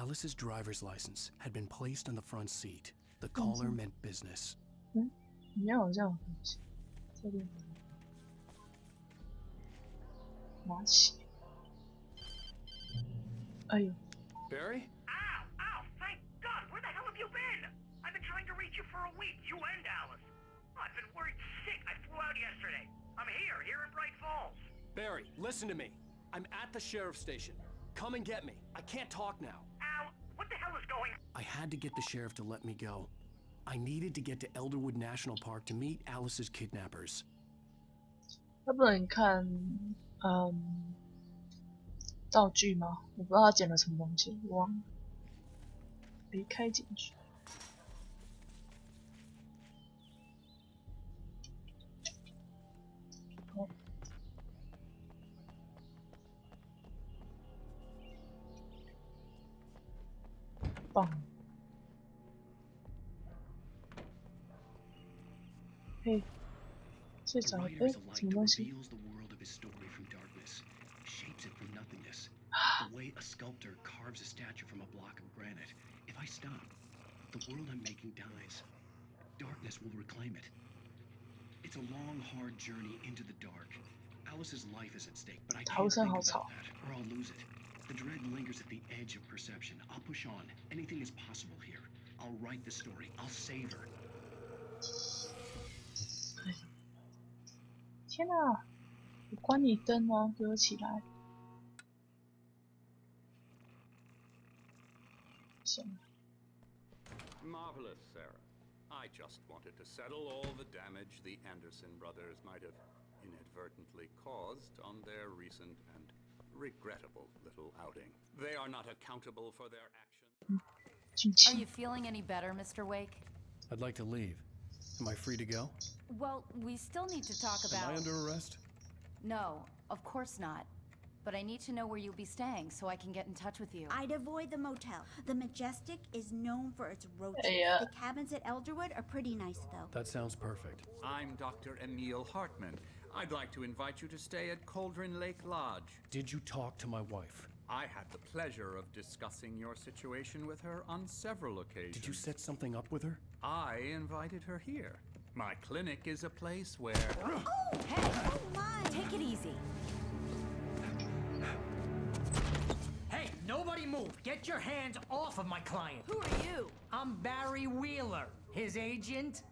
Alice's driver's license had been placed on the front seat. The collar meant business. 里面好像有东西，这里拿起。哎呦 Barry? Ow! Ow! Thank God! Where the hell have you been? I've been trying to reach you for a week, you and Alice. I've been worried sick. I flew out yesterday. I'm here in Bright Falls. Barry, listen to me. I'm at the sheriff's station. Come and get me. I can't talk now. Al, what the hell is going on? I had to get the sheriff to let me go. I needed to get to Elderwood National Park to meet Alice's kidnappers. 他不能看道具吗？我不知道他捡了什么东西，我忘了。离开警局。哦。棒。嘿，睡着了？哎，什么东西？ The way a sculptor carves a statue from a block of granite. If I stop, the world I'm making dies. Darkness will reclaim it. It's a long, hard journey into the dark. Alice's life is at stake, but I can't think about that, or I'll lose it. The dread lingers at the edge of perception. I'll push on. Anything is possible here. I'll write the story. I'll save her. 天哪！我关你灯哦，给我起来！ Marvelous, Sarah. I just wanted to settle all the damage the Anderson brothers might have inadvertently caused on their recent and regrettable little outing. They are not accountable for their actions. Are you feeling any better, Mr. Wake? I'd like to leave. Am I free to go? Well, we still need to talk about... Am I under arrest? No, of course not. But I need to know where you'll be staying so I can get in touch with you. I'd avoid the motel. The Majestic is known for its roaches. The cabins at Elderwood are pretty nice, though. That sounds perfect. I'm Dr. Emil Hartman. I'd like to invite you to stay at Cauldron Lake Lodge. Did you talk to my wife? I had the pleasure of discussing your situation with her on several occasions. Did you set something up with her? I invited her here. My clinic is a place where... Oh, hey! Oh, my! Take it easy. Hey, nobody move! Get your hands off of my client! Who are you? I'm Barry Wheeler, his agent.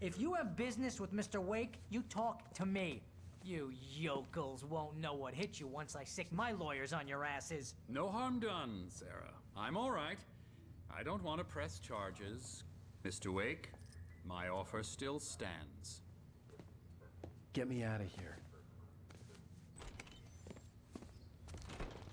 If you have business with Mr. Wake, you talk to me. You yokels won't know what hit you once I sick my lawyers on your asses. No harm done, Sarah. I'm all right. I don't want to press charges. Mr. Wake, my offer still stands. Get me out of here.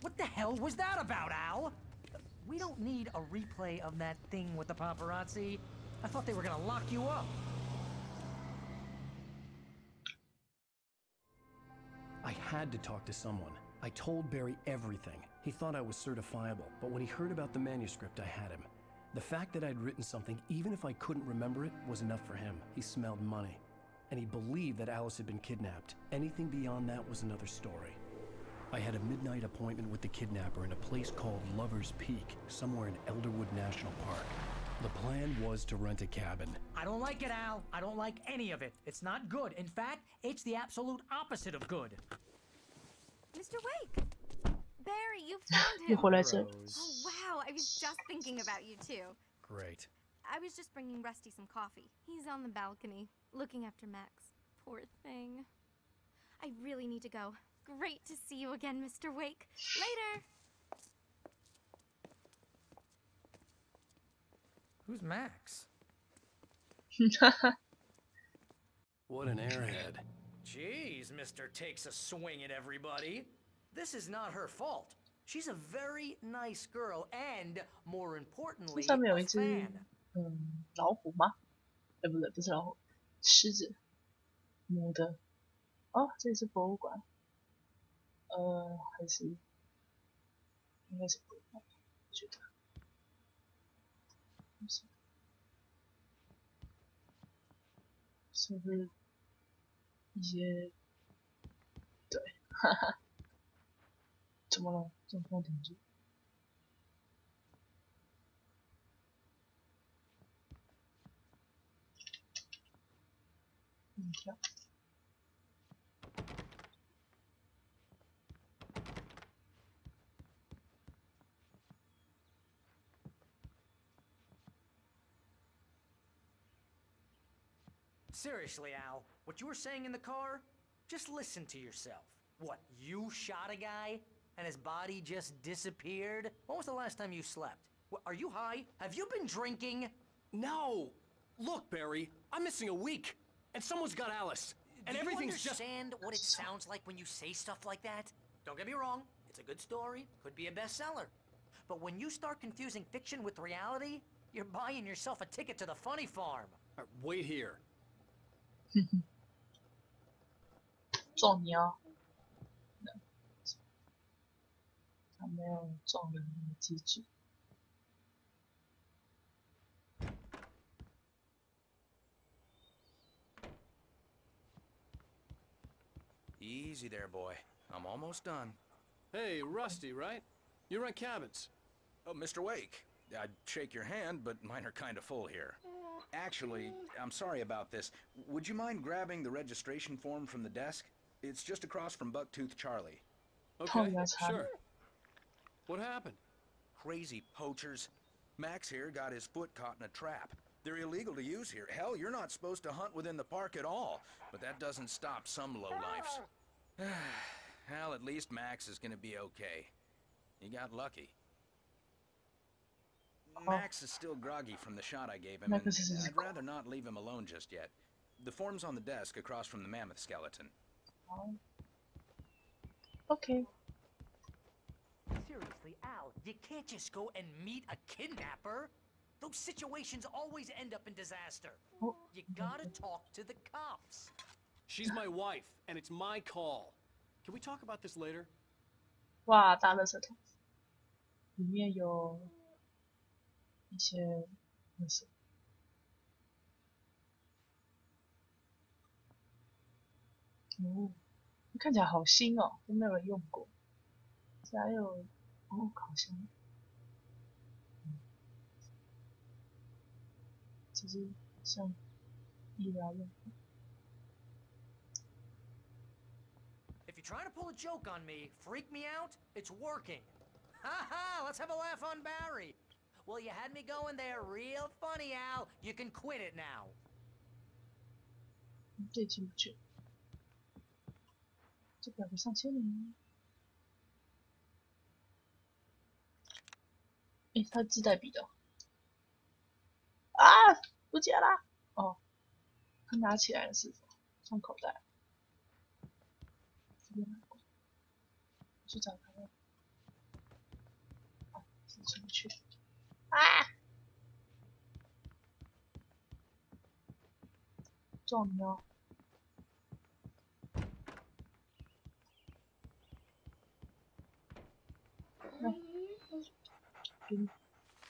What the hell was that about, Al? We don't need a replay of that thing with the paparazzi. I thought they were gonna lock you up. I had to talk to someone. I told Barry everything. He thought I was certifiable, but when he heard about the manuscript, I had him. The fact that I'd written something, even if I couldn't remember it, was enough for him. He smelled money. And he believed that Alice had been kidnapped. Anything beyond that was another story. I had a midnight appointment with the kidnapper in a place called Lover's Peak, somewhere in Elderwood National Park. The plan was to rent a cabin. I don't like it, Al. I don't like any of it. It's not good. In fact, it's the absolute opposite of good. Mr. Wake! Barry, you found him! Oh, wow. I was just thinking about you, too. Great. I was just bringing Rusty some coffee. He's on the balcony, looking after Max. Poor thing. I really need to go. Great to see you again, Mr. Wake. Later! Who's Max? What an airhead. Jeez, Mr. Takes a swing at everybody. This is not her fault. She's a very nice girl and, more importantly, a fan. 老虎吗？哎，不对，不是老虎，狮子，母的。哦，这里是博物馆。还是应该是博物馆，我觉得。是不是一些？对，哈哈。怎么了？这么停住？跳。Seriously, Al, what you were saying in the car? Just listen to yourself. What, you shot a guy and his body just disappeared? When was the last time you slept? What, are you high? Have you been drinking? No! Look, Barry, I'm missing a week, and someone's got Alice, and everything's just... Do you understand what it sounds like when you say stuff like that? Don't get me wrong, it's a good story, could be a bestseller. But when you start confusing fiction with reality, you're buying yourself a ticket to the funny farm. All right, wait here. 撞你哦！他没有撞人的机制。Easy there, boy. I'm almost done. Hey, Rusty, right? You rent cabins. Oh, Mr. Wake. I'd shake your hand, but mine are kind of full here. Actually, I'm sorry about this. Would you mind grabbing the registration form from the desk? It's just across from Bucktooth Charlie. Okay, sure. What happened? Crazy poachers. Max here got his foot caught in a trap. They're illegal to use here. Hell, you're not supposed to hunt within the park at all. But that doesn't stop some lowlifes. Hell, at least Max is gonna be okay. He got lucky. Max is still groggy from the shot I gave him, and I'd rather not leave him alone just yet. The form's on the desk across from the mammoth skeleton. Okay. Seriously, Al, you can't just go and meet a kidnapper. Those situations always end up in disaster. You gotta talk to the cops. She's my wife, and it's my call. Can we talk about this later? 哇，大垃圾桶，里面有一些垃圾。哦，看起来好新哦，都没有人用过。这还有哦，烤箱。只是像医疗用品。If you're trying to pull a joke on me, freak me out, it's working. Ha ha, let's have a laugh on Barry. Well, you had me going there real funny, Al. You can quit it now. 这进不去，这表格上签名。诶，它自带笔的。啊，不见啦！哦，他拿起来了是否？放口袋。这边拿过，我去找他了。哦，是出不去。啊！撞你哦！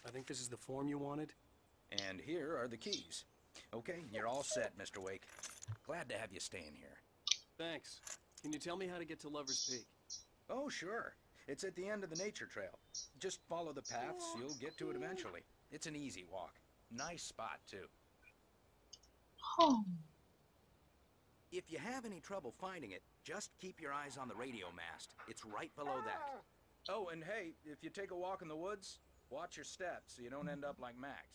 I think this is the form you wanted. And here are the keys. Okay, you're all set, Mr. Wake. Glad to have you staying here. Thanks. Can you tell me how to get to Lover's Peak? Oh, sure. It's at the end of the nature trail. Just follow the paths, you'll get to it eventually. It's an easy walk. Nice spot, too. Oh. If you have any trouble finding it, just keep your eyes on the radio mast. It's right below that. Oh, and hey, if you take a walk in the woods, watch your steps so you don't end up like Max.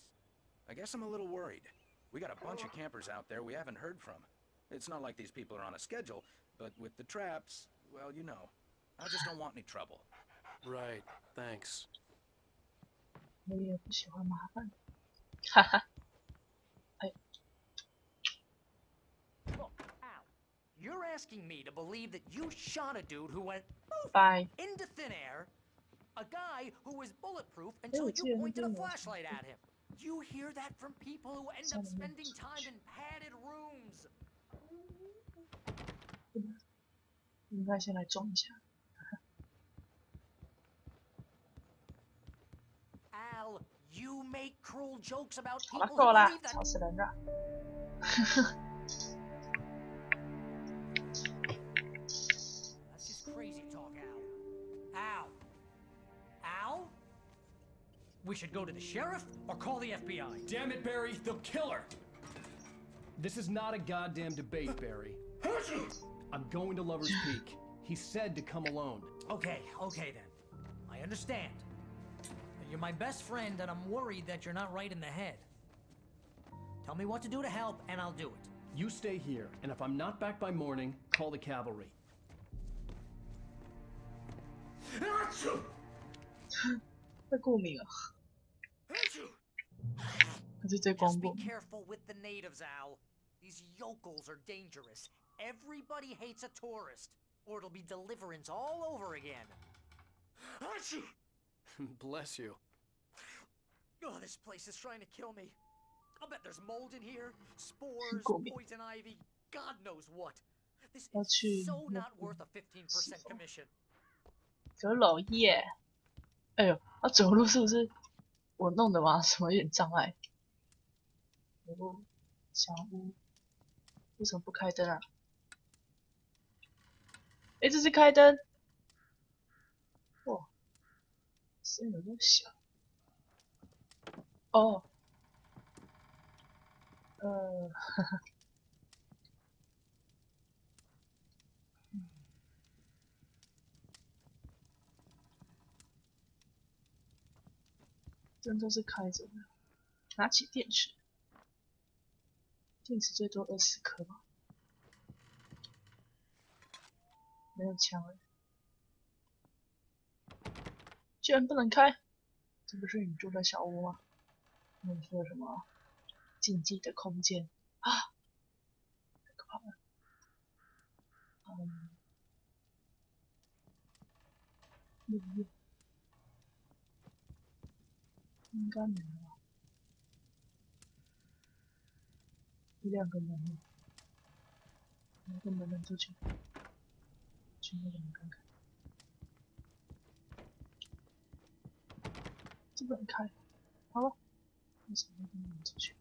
I guess I'm a little worried. We got a bunch of campers out there we haven't heard from. It's not like these people are on a schedule, but with the traps, well, you know. I just don't want any trouble. Right, thanks. 我也不喜欢麻烦。哈哈。哎。 Look, Al, you're asking me to believe that you shot a dude who went into thin air, a guy who was bulletproof until you pointed a flashlight at him. You hear that from people who end up spending time in padded rooms. 应该先来装一下。Al, you make cruel jokes about 好了， people 够 who 了， believe that. 吵死人了。That's just crazy talk, Al. Al? We should go to the sheriff or call the FBI. Damn it, Barry, they'll kill her. This is not a goddamn debate, Barry. I'm going to Lover's Peak. He said to come alone. Okay then. I understand. You're my best friend, and I'm worried that you're not right in the head. Tell me what to do to help, and I'll do it. You stay here, and if I'm not back by morning, call the cavalry. 会过敏啊！可是最光 Just 过 be 敏。 careful with the natives, Al. These yokels are dangerous. Everybody hates a tourist, or it'll be deliverance all over again. Bless you. Oh, this place is trying to kill me. I'll bet there's mold in here, spores, 过敏。 poison ivy, God knows what. This 要去 is so 那 not 边 worth a 15% commission. 阁楼耶！哎呦，走路是不是我弄的吗？什么有点障碍？哦，小屋为什么不开灯啊？哎，这是开灯。哇，声有点小。哦，哈哈。灯都是开着的。拿起电池，电池最多20颗吧。没有枪了，居然不能开！这不是你住的小屋吗？你说什么？禁忌的空间啊！太可怕了。应该没有。1、2个门，哪个门能出去？去那个门看看。这不能开，好了，为什么那个门出去？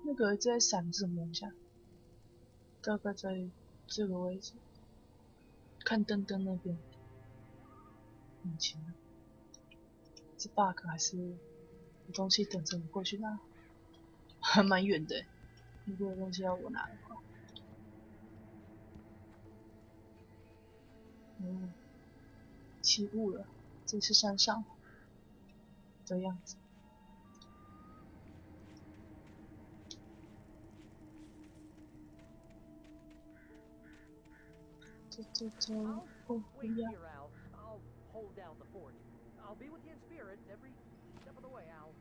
那个在闪什么一下？大概在这个位置，看灯那边。很前，是 bug 还是有东西等着我过去拿？还蛮远的，如果有东西要我拿的话。起雾了，这是山上的样子。走，哦，不要。Hold down the fort. I'll be with you in spirit every step of the way, Al.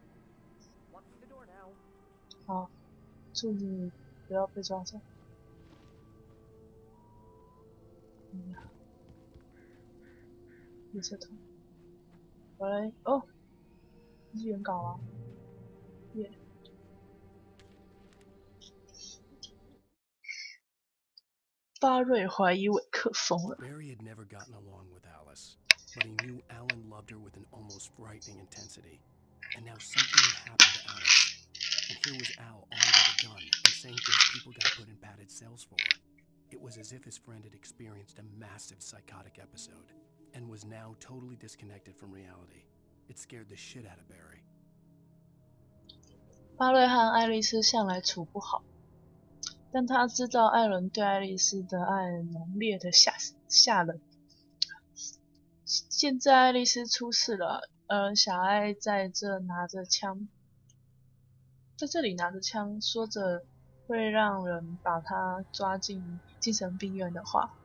Locking the door now. 好，祝你不要被抓走。绿色头。喂，哦，这是原稿啊。耶。巴瑞怀疑韦克疯了。Barry had never gotten along with Alice, but he knew Alan loved her with an almost frightening intensity. And now something had happened to Alice. And here was Al armed with a gun and saying things people got put in padded cells for. It was as if his friend had experienced a massive psychotic episode and was now totally disconnected from reality. It scared the shit out of Barry. 巴瑞和爱丽丝向来处不好，但他知道艾伦对爱丽丝的爱浓烈的吓人。现在爱丽丝出事了，小爱在这里拿着枪，说着会让人把他抓进精神病院的话，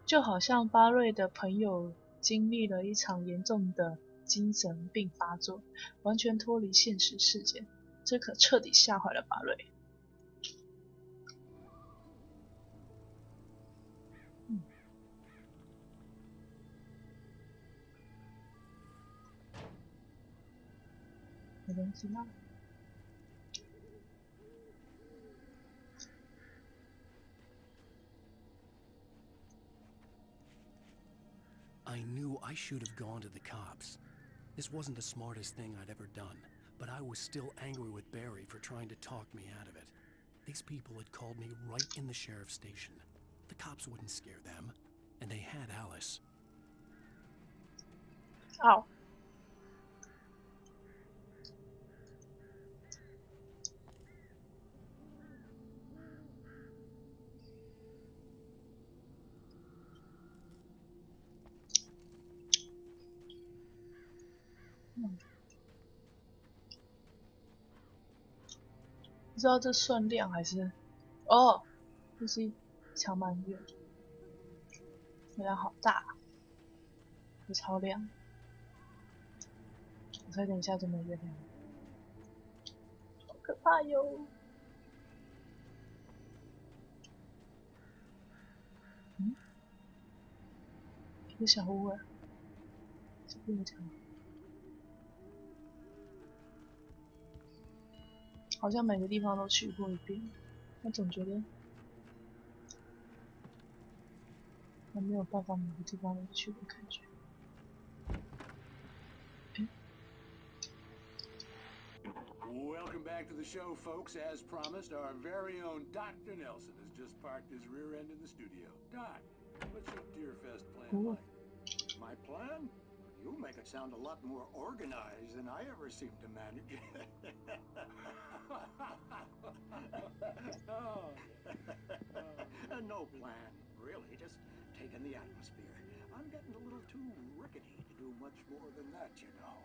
就好像巴瑞的朋友经历了一场严重的精神病发作，完全脱离现实世界，这可彻底吓坏了巴瑞。有东西吗？ I knew I should have gone to the cops. This wasn't the smartest thing I'd ever done, But I was still angry with Barry for trying to talk me out of it. These people had called me right in the sheriff's station. The cops wouldn't scare them, and they had Alice. Oh. Hmm. 不知道这算亮还是哦，这是一场满月，月亮好大，也超亮。我猜等一下就没月亮，好可怕哟！嗯，一个小屋啊，这边有墙。好像每个地方都去过一遍，但总觉得还没有办法每个地方都去的感觉。Welcome back to the show, folks. As promised, our very own Dr. Nelson has just parked his rear end in the studio. Doc, what's your Deerfest plan like? My plan? You make it sound a lot more organized than I ever seem to manage. No plan, really. Just taking the atmosphere. I'm getting a little too rickety to do much more than that, you know.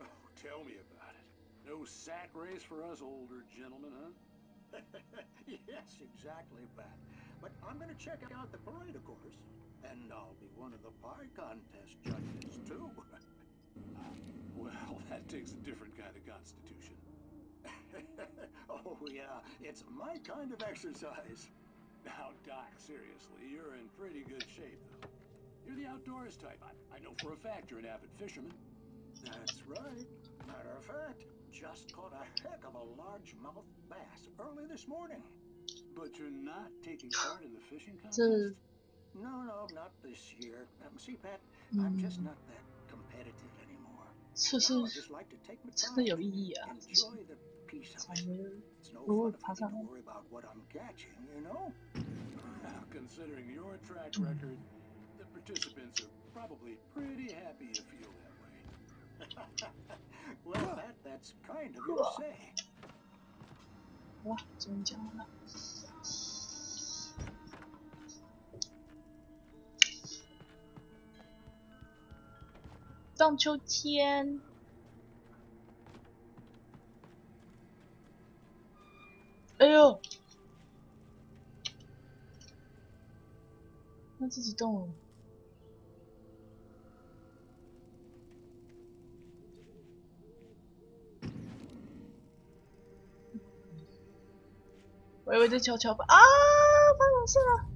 Oh, tell me about it. No sack race for us older gentlemen, huh? Yes, exactly, Pat. But I'm going to check out the parade, of course. And I'll be one of the pie contest judges, too. Well, that takes a different kind of constitution. Oh, yeah. It's my kind of exercise. Now, Doc, seriously, you're in pretty good shape, though. You're the outdoors type. I know for a fact you're an avid fisherman. That's right. Matter of fact, just caught a heck of a largemouth bass early this morning. But you're not taking part in the fishing contest? No, not this year. See, Pat, I'm just not that competitive anymore. I just like to take my time, enjoy the peace of it. It's no fun if I have to worry about what I'm catching, you know? Well, considering your track record, the participants are probably pretty happy you feel that way. Well, that's kind of you to say. 哇，终于讲完了。荡秋千，哎呦，它自己动了。我以为在跷跷板啊，发生事了。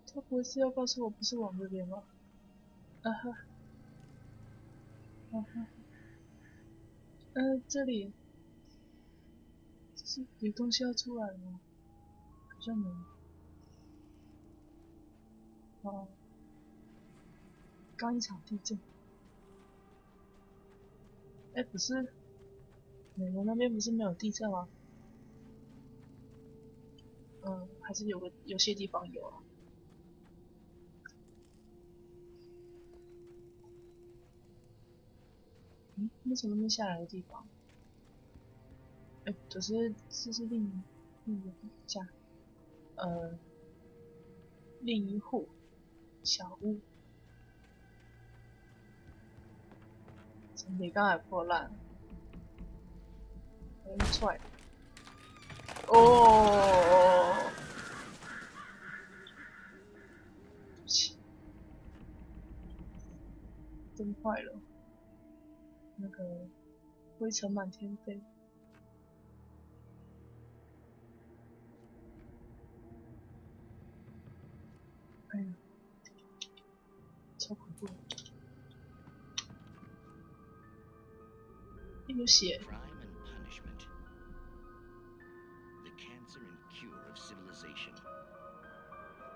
他不会是要告诉我不是往这边吗？啊哈，啊哈，这里，这是有东西要出来了吗？好像没有。哦，刚一场地震。哎，不是，美国那边不是没有地震吗？还是有些地方有啊。那什么没下来的地方？哎，这是另一个家，另一户小屋，整体刚才破烂，踹，哦，灯坏了。那个灰尘满天飞，哎呀，超恐怖的！有血。 Crime and punishment. The cancer and cure of civilization.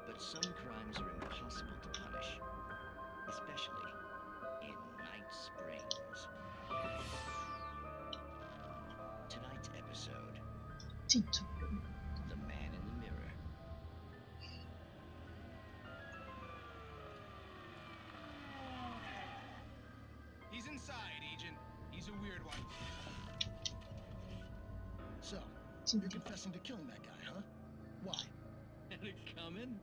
But some crimes are impossible to punish, especially in Night Springs. Tonight's episode. 镜中人。 The Man in the Mirror. He's inside, Agent. He's a weird one. So, you're confessing to killing that guy, huh? Why? Had it coming?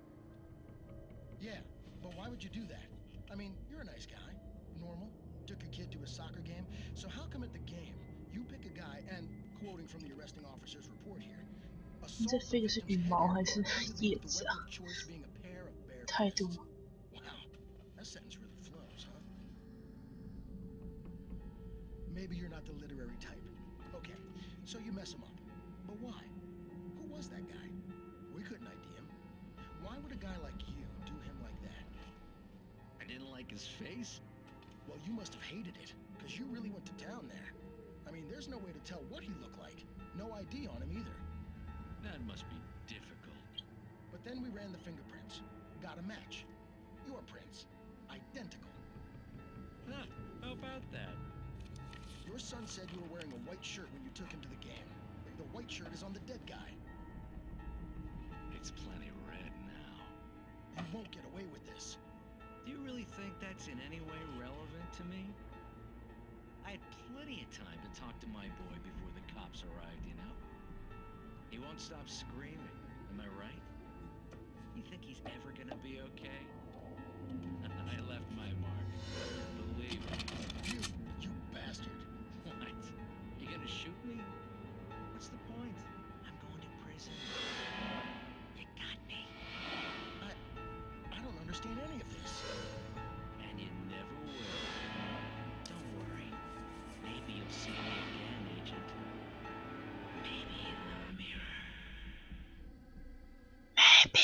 Yeah, but why would you do that? I mean, you're a nice guy, normal, took a kid to a soccer game, so how come at the game, you pick a guy and, quoting from the arresting officer's report here, 这飞的是羽毛还是叶子啊？态度。 Wow, that sentence really flows, huh? Maybe you're not the literary type. Okay, so you mess him up. But why? Who was that guy? We couldn't ID him. Why would a guy like you do him like that? I didn't like his face. Well, you must have hated it, because you really went to town there. I mean, there's no way to tell what he looked like. No ID on him either. That must be difficult. But then we ran the fingerprints. Got a match. Your prints. Identical. Huh, how about that? Your son said you were wearing a white shirt when you took him to the game. The white shirt is on the dead guy. It's plenty red now. You won't get away with this. Do you really think that's in any way relevant to me? I had plenty of time to talk to my boy before the cops arrived, you know? He won't stop screaming, am I right? You think he's ever gonna be okay? I left my mark. Believe me. You bastard. What? You gonna shoot me? What's the point? I'm going to prison. You got me. I don't understand any of this. And you never will. Don't worry. Maybe you'll see me again, Agent. Maybe in the mirror. Maybe.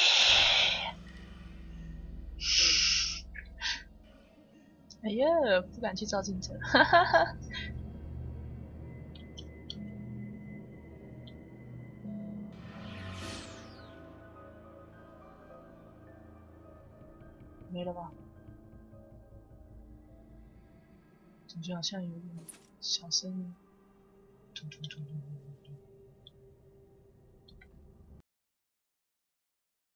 哎呀，不敢去照镜子，哈哈哈。没了吧？感觉好像有点小声音，咚咚咚咚咚咚。